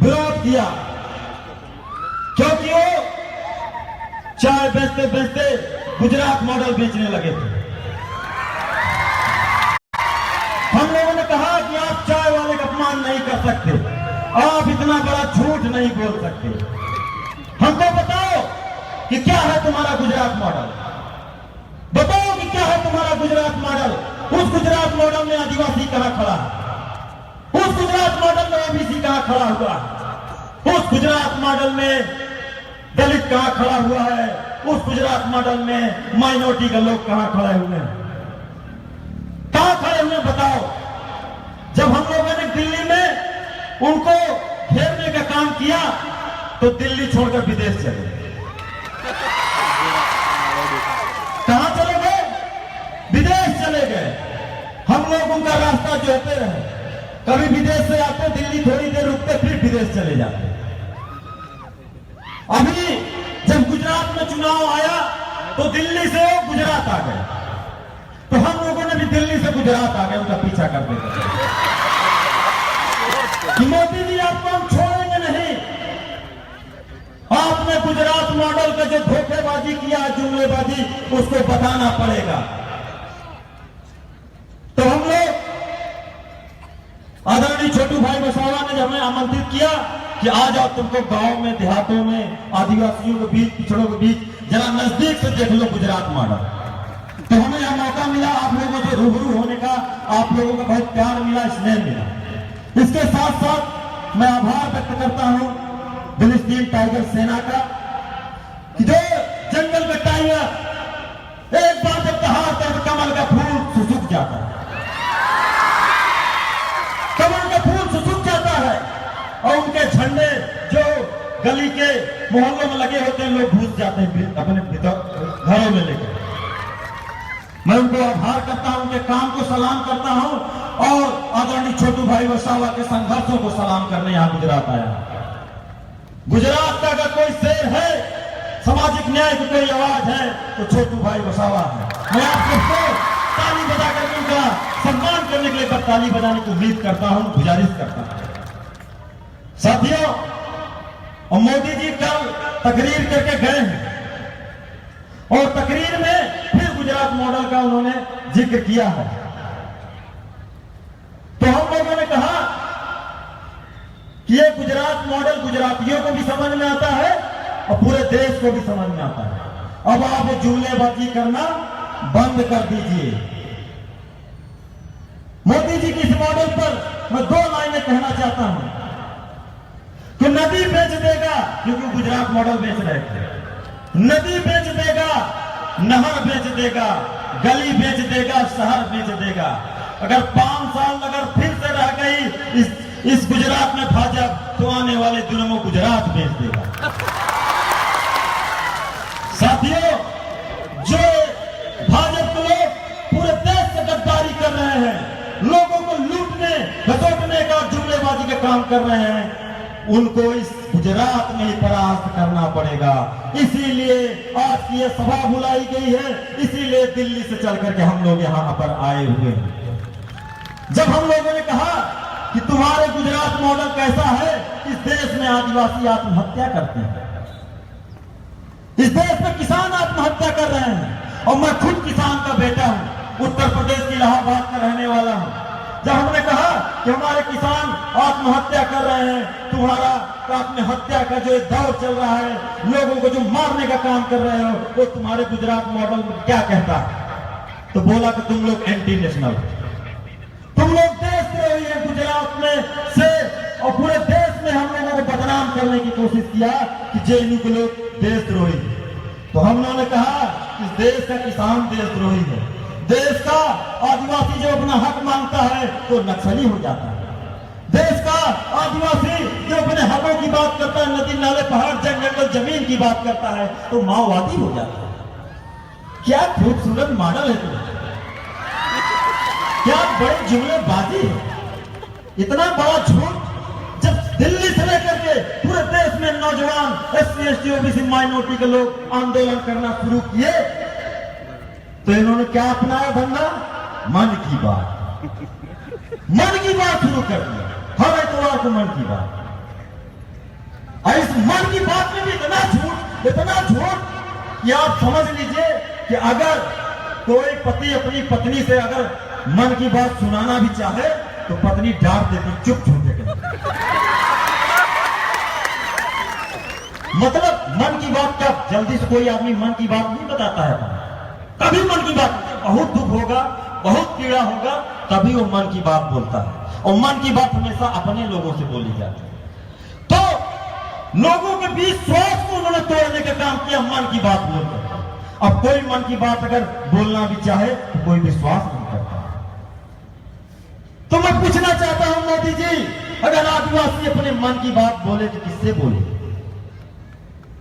विरोध किया, क्योंकि वो चाय बेचते बेचते गुजरात मॉडल बेचने लगे थे। हम लोगों ने कहा कि आप चाय वाले का अपमान नहीं कर सकते, आप इतना बड़ा झूठ नहीं बोल सकते, हमको बताओ कि क्या है तुम्हारा गुजरात मॉडल, बताओ कि क्या है तुम्हारा गुजरात मॉडल। उस गुजरात मॉडल में आदिवासी कहां खड़ा है, उस गुजरात मॉडल में ओबीसी कहां खड़ा हुआ है, उस गुजरात मॉडल में दलित कहां खड़ा हुआ है, उस गुजरात मॉडल में माइनॉरिटी के लोग कहां खड़े हुए हैं, कहां खड़े हुए बताओ। जब हम लोगों ने दिल्ली में उनको घेरने का काम किया तो दिल्ली छोड़कर विदेश चले गए। कहां चले गए? विदेश चले गए। हम लोग उनका रास्ता जोहते रहे, कभी विदेश से आते, दिल्ली थोड़ी देर रुकते, फिर विदेश चले जाते। अभी जब गुजरात में चुनाव आया तो दिल्ली से वो गुजरात आ गए, तो हम लोगों ने भी दिल्ली से गुजरात आ गए उनका पीछा करते कि मोदी जी आपको हम छोड़ेंगे नहीं। आपने गुजरात मॉडल का जो धोखेबाजी किया, जुमलेबाजी, उसको बताना पड़ेगा। तो हम लोग आदरणीय छोटू भाई वसावा ने हमें आमंत्रित किया कि आ जाओ, तुमको गांव में, देहातों में, आदिवासियों के बीच, पिछड़ों के बीच जरा नजदीक से देख लो गुजरात मॉडल। तो हमें यह मौका मिला आप लोगों से रूबरू होने का, आप लोगों का बहुत प्यार मिला, स्नेह मिला। इसके साथ साथ मैं आभार व्यक्त करता हूं फिलिस्तीन टाइगर सेना का, कि जो जंगल का टाइगर एक बार जब दहाड़ता है तो कमल का फूल सुसूख जाता है, कमल का फूल सुसूख जाता है, और उनके झंडे जो गली के मोहल्लों में लगे होते हैं, लोग घुस जाते हैं अपने भीतर घरों में लेकर। मैं उनको आभार करता हूं, उनके काम को सलाम करता हूं, और आदरणीय छोटू भाई वसावा के संघर्षों को सलाम करने यहां गुजरात आया। गुजरात का अगर कोई शेर है, सामाजिक न्याय की कोई आवाज है, तो छोटू भाई वसावा है। मैं आप सबको ताली बजा करके उनका सम्मान करने के लिए ताली बजाने की उम्मीद करता हूं, गुजारिश करता हूं। साथियों, और मोदी जी कल तकरीर करके गए हैं, और तकरीर में फिर गुजरात मॉडल का उन्होंने जिक्र किया है। तो हम लोगों ने कहा कि ये गुजरात मॉडल गुजरातियों को भी समझ में आता है और पूरे देश को भी समझ में आता है। अब आप जुमलेबाजी करना बंद कर दीजिए। मोदी जी की इस मॉडल पर मैं 2 लाइनें कहना चाहता हूं कि नदी बेच देगा, क्योंकि गुजरात मॉडल बेच रहे थे, नदी बेच देगा, नहर बेच देगा, गली बेच देगा, शहर बेच देगा। अगर 5 साल अगर फिर से रह गई इस गुजरात में भाजपा, तो आने वाले दिनों में गुजरात बेच देगा। साथियों, जो भाजपा के लोग पूरे देश से गद्दारी कर रहे हैं, लोगों को लूटने घसोटने का, जुमलेबाजी का काम कर रहे हैं, उनको इस गुजरात में ही परास्त करना पड़ेगा। इसीलिए आज की यह सभा बुलाई गई है, इसीलिए दिल्ली से चल करके हम लोग यहां पर आए हुए हैं। जब हम लोगों ने कहा कि तुम्हारे गुजरात मॉडल कैसा है, इस देश में आदिवासी आत्महत्या करते हैं, इस देश में किसान आत्महत्या कर रहे हैं, और मैं खुद किसान का बेटा हूं, उत्तर प्रदेश की इलाहाबाद का रहने वाला हूं। जब हमने कहा कि हमारे किसान आत्महत्या कर रहे हैं, तुम्हारा आत्महत्या का जो दौर चल रहा है, लोगों को जो मारने का काम कर रहे हो, वो तुम्हारे गुजरात मॉडल में क्या कहता है? तो बोला कि तुम लोग एंटी नेशनल, तुम लोग देशद्रोही है। गुजरात में से और पूरे देश में हम लोगों को बदनाम करने की कोशिश किया कि जेएनयू के लोग देशद्रोही। तो हम लोगों ने कहा कि देश का किसान देशद्रोही है, देश का आदिवासी जो अपना हक मांगता है तो नक्सली हो जाता है, देश का आदिवासी जो अपने हकों की बात करता है, नदी नाले पहाड़ जंगल जमीन की बात करता है, तो माओवादी हो जाता है। क्या खूबसूरत मॉडल है तुम्हें, क्या बड़ी जुमलेबाजी है, इतना बड़ा झूठ। जब दिल्ली से लेकर के पूरे देश में नौजवान SC ST OBC माइनॉरिटी के लोग आंदोलन करना शुरू किए, तो इन्होंने क्या अपनाया धंधा? मन की बात, मन की बात शुरू कर दिया। हर एतवार को मन की बात। मन की बात में भी इतना झूठ कि आप समझ लीजिए कि अगर कोई पति अपनी पत्नी से अगर मन की बात सुनाना भी चाहे तो पत्नी डांट देती, चुप झूठे के। मतलब मन की बात क्या जल्दी से कोई आदमी मन की बात नहीं बताता है। कभी मन की बात, बहुत दुख होगा, बहुत पीड़ा होगा, तभी वो मन की बात बोलता है। और मन की बात हमेशा अपने लोगों से बोली जाती है। तो लोगों के बीच विश्वास को उन्होंने तोड़ने का काम किया मन की बात बोलकर। अब कोई मन की बात अगर बोलना भी चाहे तो कोई विश्वास नहीं करता। तो मैं पूछना चाहता हूं मोदी जी, अगर आदिवासी अपने मन की बात बोले तो किससे बोले?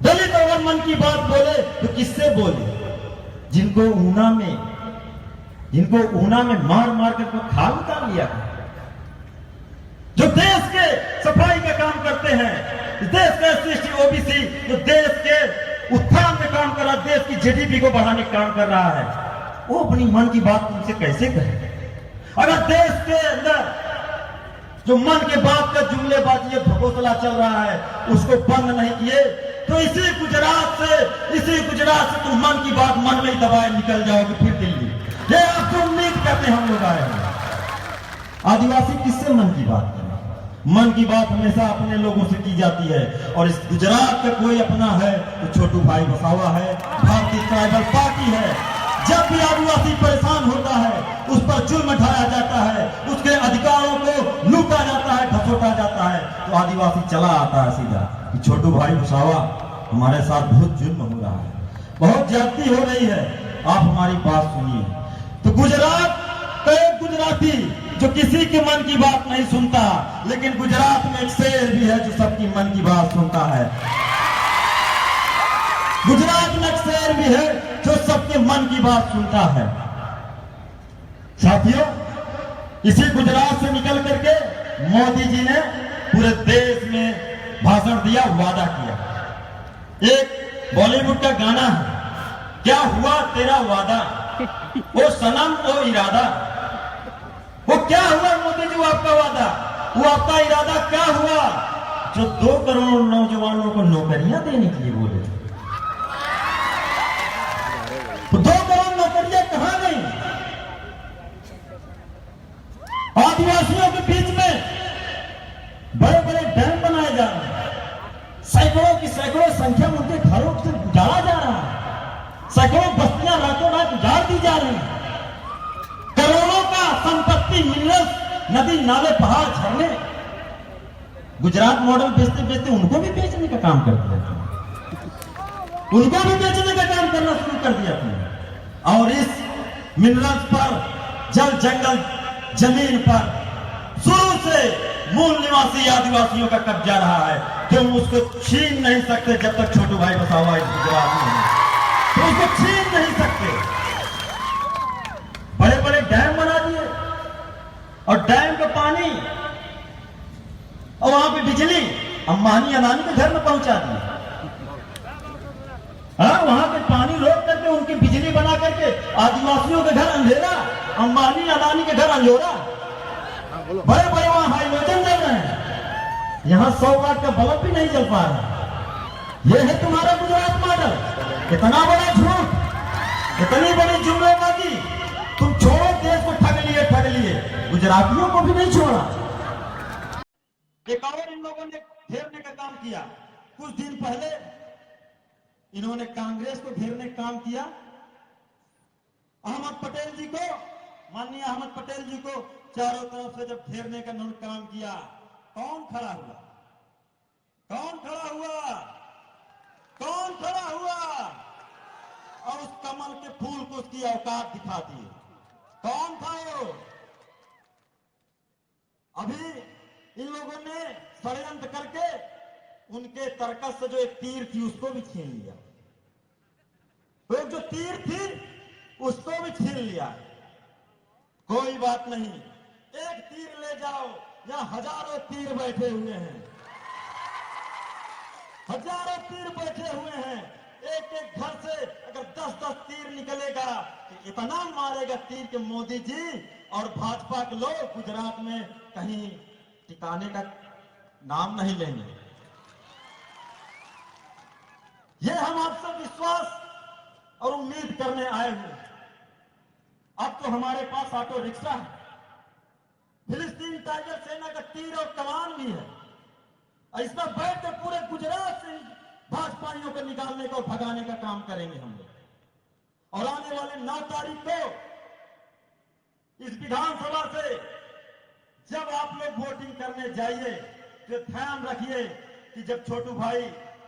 दलित अगर मन की बात बोले तो किससे बोले? जिनको ऊना में मार मार कर खाल उतार लिया, जो देश के सफाई का काम करते हैं, देश का एससी ओबीसी, जो देश के उत्थान में काम कर रहा है, देश की जीडीपी को बढ़ाने का काम कर रहा है, वो अपनी मन की बात तुमसे कैसे कहे? अगर देश के अंदर जो मन के बात का जुमलेबाजी घोषणा चल रहा है उसको बंद नहीं किए तो इसी गुजरात से तुम मन की बात मन में ही दबाए निकल जाओगे फिर दिल्ली। ये आपको उम्मीद करते हम लोग आए हैं। आदिवासी किससे मन की बात करें? मन की बात हमेशा अपने लोगों से की जाती है। और इस गुजरात का कोई अपना है तो छोटू भाई वसावा है, भारतीय ट्राइबल पार्टी है। जब भी आदिवासी परेशान होता है उस पर जुल्म ढाया जाता है, उसके अधिकारों को लूटा जाता है, ढसोटा जाता है, तो आदिवासी चला आता है सीधा कि छोटू भाई वसावा हमारे साथ बहुत जुल्म हो रहा है, बहुत ज्यादती हो रही है, आप हमारी बात सुनिए। तो गुजरात का एक गुजराती जो किसी के मन की बात नहीं सुनता, लेकिन गुजरात में एक शेर भी है जो सबकी मन की बात सुनता है। गुजरात में एक शेर भी है जो सबके मन की बात सुनता है। साथियों, इसी गुजरात से निकल करके मोदी जी ने पूरे देश में भाषण दिया, वादा किया। एक बॉलीवुड का गाना है, क्या हुआ तेरा वादा, वो सनम वो इरादा। वो क्या हुआ मोदी जी, वो आपका वादा, वो आपका इरादा क्या हुआ? जो 2 करोड़ नौजवानों को नौकरियां देने के लिए बोले थे, तो 2 करोड़ नौकरियां कहां गई? आदिवासियों के बीच में बड़े बड़े डैम बनाए जा रहे हैं, सैकड़ों संख्या में उनके घरों से उजाड़ा जा रहा है, सैकड़ों बस्तियां रातों रात उजाड़ दी जा रही हैं, करोड़ों का संपत्ति, मिनरल्स, नदी नाले पहाड़ झरने। गुजरात मॉडल बेचते बेचते उनको भी बेचने का काम कर दिया था, उनको भी बेचने का काम करना शुरू कर दिया था। और इस मिनरल्स पर, जल जंगल जमीन पर शुरू से मूल निवासी आदिवासियों का कब्जा रहा है, जो उसको छीन नहीं सकते जब तक छोटू भाई वसावा इस गुजरात में है, तो उसको छीन नहीं सकते। बड़े बड़े डैम बना दिए और डैम का पानी और वहां पे बिजली अंबानी अदानी के घर में पहुंचा दी। वहां पे पानी रोक करके उनकी बिजली बना करके आदिवासियों के घर अंधेरा, अंबानी अदानी के घर अंजोरा। बड़े बड़े वहां हाइड्रोजन जल रहे हैं, यहां 100 वाट का बल्ब भी नहीं जल पा रहा। यह है तुम्हारा गुजरात मॉडल। इतना बड़ा झूठ, इतनी बड़ी जुमलेबाजी, तुम छोड़ो, देश को ठग लिए, गुजरातियों को भी नहीं छोड़ा। एक और इन लोगों ने घेरने का काम किया। कुछ दिन पहले इन्होंने कांग्रेस को घेरने का काम किया। अहमद पटेल जी को, माननीय अहमद पटेल जी को चारों तरफ से जब घेरने का काम किया, कौन खड़ा हुआ? कौन खड़ा हुआ? कौन खड़ा हुआ? और उस कमल के फूल को उसकी औकात दिखा दी। कौन था वो? अभी इन लोगों ने षड्यंत्र करके उनके तरकस से जो एक तीर थी उसको भी छीन लिया। तो एक जो तीर थी उसको भी छीन लिया। कोई बात नहीं, एक तीर ले जाओ, यहां हजारों तीर बैठे हुए हैं, हजारों तीर बैठे हुए हैं। एक एक घर से अगर 10-10 तीर निकलेगा तो इतना मारेगा तीर के मोदी जी और भाजपा के लोग गुजरात में कहीं टिकाने का नाम नहीं लेंगे। ये हम आपसे विश्वास और उम्मीद करने आए हैं। अब तो हमारे पास ऑटो रिक्शा है, फिलिस्तीन टाइगर सेना का तीर और कमान भी है। इसमें बैठ कर पूरे गुजरात से भाजपाइयों को निकालने का और भगाने का काम करेंगे हम लोग। और आने वाले 9 तारीख को इस विधानसभा से जब आप लोग वोटिंग करने जाइए तो ध्यान रखिए कि जब छोटू भाई,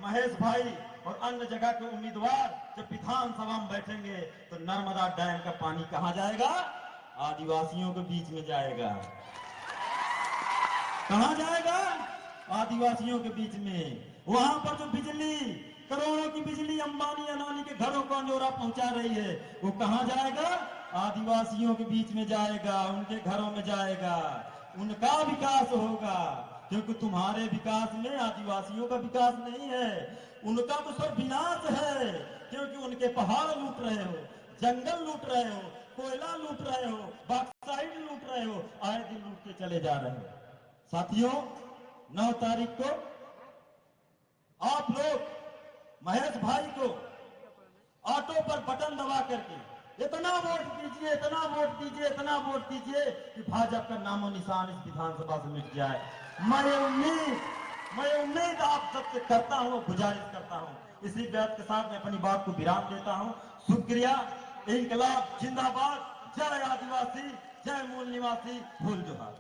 महेश भाई और अन्य जगह के उम्मीदवार जब विधानसभा में बैठेंगे तो नर्मदा डैम का पानी कहां जाएगा? आदिवासियों के बीच में जाएगा। कहां जाएगा? आदिवासियों के बीच में। वहां पर जो बिजली, करोड़ों की बिजली अंबानी अनानी के घरों को अंजोरा पहुंचा रही है, वो कहां जाएगा? आदिवासियों के बीच में जाएगा, उनके घरों में जाएगा, उनका विकास होगा। क्योंकि तुम्हारे विकास में आदिवासियों का विकास नहीं है, उनका तो सब विनाश है। क्योंकि उनके पहाड़ लूट रहे हो, जंगल लूट रहे हो, कोयला लूट रहे हो, बॉक्साइट लूट रहे हो, आए दिन लूट के चले जा रहे हो। साथियों, 9 तारीख को आप लोग महेश भाई को ऑटो पर बटन दबा करके इतना वोट दीजिए, इतना वोट दीजिए, इतना वोट दीजिए कि भाजपा का नामो निशान इस विधानसभा से मिट जाए। मैं उम्मीद आप सबसे करता हूं, गुजारिश करता हूं। इसी बात के साथ मैं अपनी बात को विराम देता हूं। शुक्रिया। इंकलाब जिंदाबाद। जय आदिवासी, जय मूल निवासी, भूल जोहार।